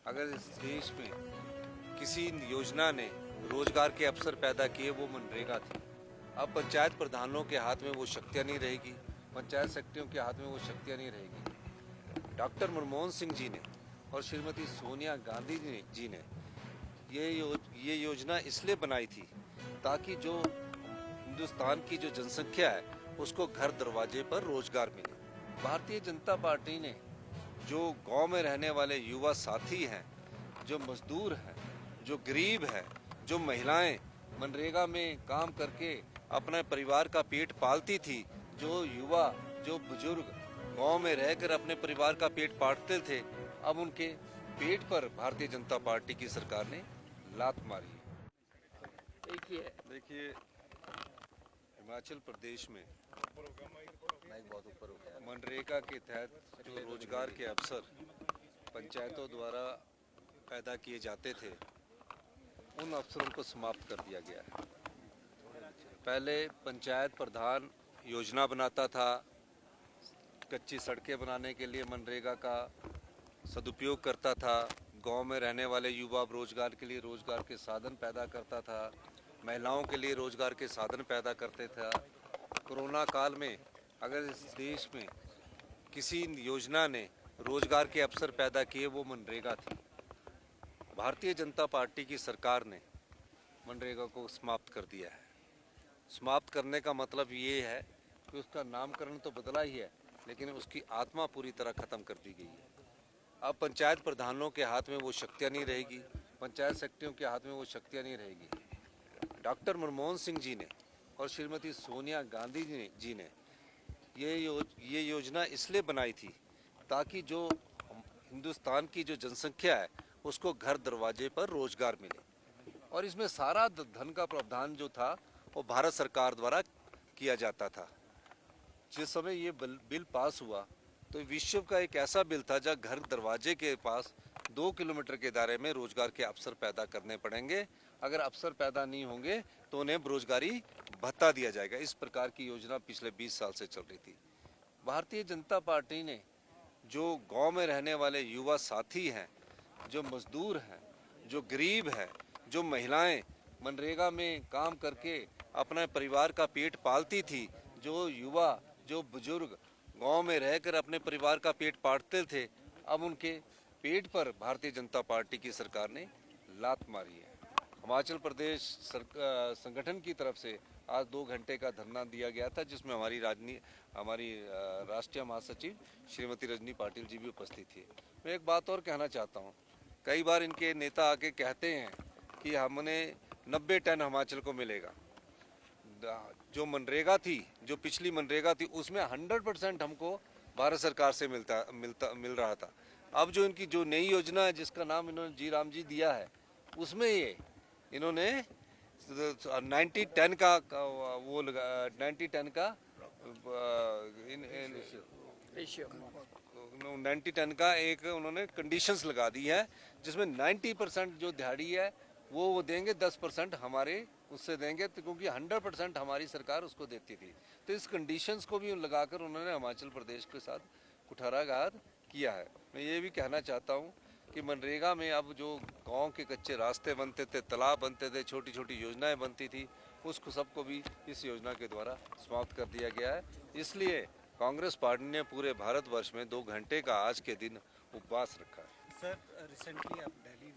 अगर इस देश में किसी योजना ने रोजगार के अवसर पैदा किए वो मनरेगा थी। अब पंचायत प्रधानों के हाथ में वो शक्तियाँ नहीं रहेगी, पंचायत सेक्रेटरियों के हाथ में वो शक्तियाँ नहीं रहेगी। डॉक्टर मनमोहन सिंह जी ने और श्रीमती सोनिया गांधी जी ने ये योजना इसलिए बनाई थी ताकि जो हिंदुस्तान की जो जनसंख्या है उसको घर दरवाजे पर रोजगार मिले। भारतीय जनता पार्टी ने जो गांव में रहने वाले युवा साथी हैं, जो मजदूर हैं, जो गरीब हैं, जो महिलाएं मनरेगा में काम करके अपने परिवार का पेट पालती थी, जो युवा, जो बुजुर्ग गांव में रहकर अपने परिवार का पेट पालते थे, अब उनके पेट पर भारतीय जनता पार्टी की सरकार ने लात मारी है। देखिए हिमाचल प्रदेश में मनरेगा के तहत जो रोजगार के अवसर पंचायतों द्वारा पैदा किए जाते थे उन अवसरों को समाप्त कर दिया गया है। पहले पंचायत प्रधान योजना बनाता था, कच्ची सड़कें बनाने के लिए मनरेगा का सदुपयोग करता था, गांव में रहने वाले युवा रोजगार के लिए रोजगार के साधन पैदा करता था, महिलाओं के लिए रोजगार के साधन पैदा करते थे। कोरोना काल में अगर इस देश में किसी योजना ने रोजगार के अवसर पैदा किए वो मनरेगा थी। भारतीय जनता पार्टी की सरकार ने मनरेगा को समाप्त कर दिया है। समाप्त करने का मतलब ये है कि उसका नामकरण तो बदला ही है, लेकिन उसकी आत्मा पूरी तरह खत्म कर दी गई है। अब पंचायत प्रधानों के हाथ में वो शक्तियाँ नहीं रहेगी, पंचायत सेक्रेटरियों के हाथ में वो शक्तियाँ नहीं रहेगी। डॉक्टर मनमोहन सिंह जी ने और श्रीमती सोनिया गांधी जी ने ये योजना इसलिए बनाई थी ताकि जो हिंदुस्तान की जो जनसंख्या है उसको घर दरवाजे पर रोजगार मिले। और इसमें सारा धन का प्रावधान जो था वो भारत सरकार द्वारा किया जाता था। जिस समय ये बिल पास हुआ तो विश्व का एक ऐसा बिल था जहाँ घर दरवाजे के पास 2 किलोमीटर के दायरे में रोजगार के अवसर पैदा करने पड़ेंगे। अगर अवसर पैदा नहीं होंगे तो उन्हें बेरोजगारी भत्ता दिया जाएगा। इस प्रकार की योजना पिछले 20 साल से चल रही थी। भारतीय जनता पार्टी ने जो गांव में रहने वाले युवा साथी हैं, जो मजदूर हैं, जो गरीब हैं, जो महिलाएं मनरेगा में काम करके अपने परिवार का पेट पालती थी, जो युवा, जो बुजुर्ग गांव में रहकर अपने परिवार का पेट पालते थे, अब उनके पेट पर भारतीय जनता पार्टी की सरकार ने लात मारी है। हिमाचल प्रदेश संगठन की तरफ से आज 2 घंटे का धरना दिया गया था, जिसमें हमारी राष्ट्रीय महासचिव श्रीमती रजनी पाटिल जी भी उपस्थित थी। मैं एक बात और कहना चाहता हूँ, कई बार इनके नेता आके कहते हैं कि हमने 90 टन हिमाचल को मिलेगा। जो मनरेगा थी, जो पिछली मनरेगा थी, उसमें 100% हमको भारत सरकार से मिल रहा था। अब जो इनकी जो नई योजना है जिसका नाम इन्होंने जी राम जी दिया है, उसमें ये इन्होंने 90 टन का वो 90 टन का 90 टन का एक उन्होंने कंडीशंस लगा दी है, जिसमें 90% जो दिहाड़ी है वो देंगे, 10% हमारे उससे देंगे, तो क्योंकि 100% हमारी सरकार उसको देती थी। तो इस कंडीशंस को भी लगाकर उन्होंने हिमाचल प्रदेश के साथ कुठाराघात किया है। मैं ये भी कहना चाहता हूँ कि मनरेगा में अब जो गांव के कच्चे रास्ते बनते थे, तालाब बनते थे, छोटी छोटी योजनाएं बनती थी, उसको सबको भी इस योजना के द्वारा समाप्त कर दिया गया है। इसलिए कांग्रेस पार्टी ने पूरे भारतवर्ष में 2 घंटे का आज के दिन उपवास रखा है। सर, रिसेंटली आप दिल्ली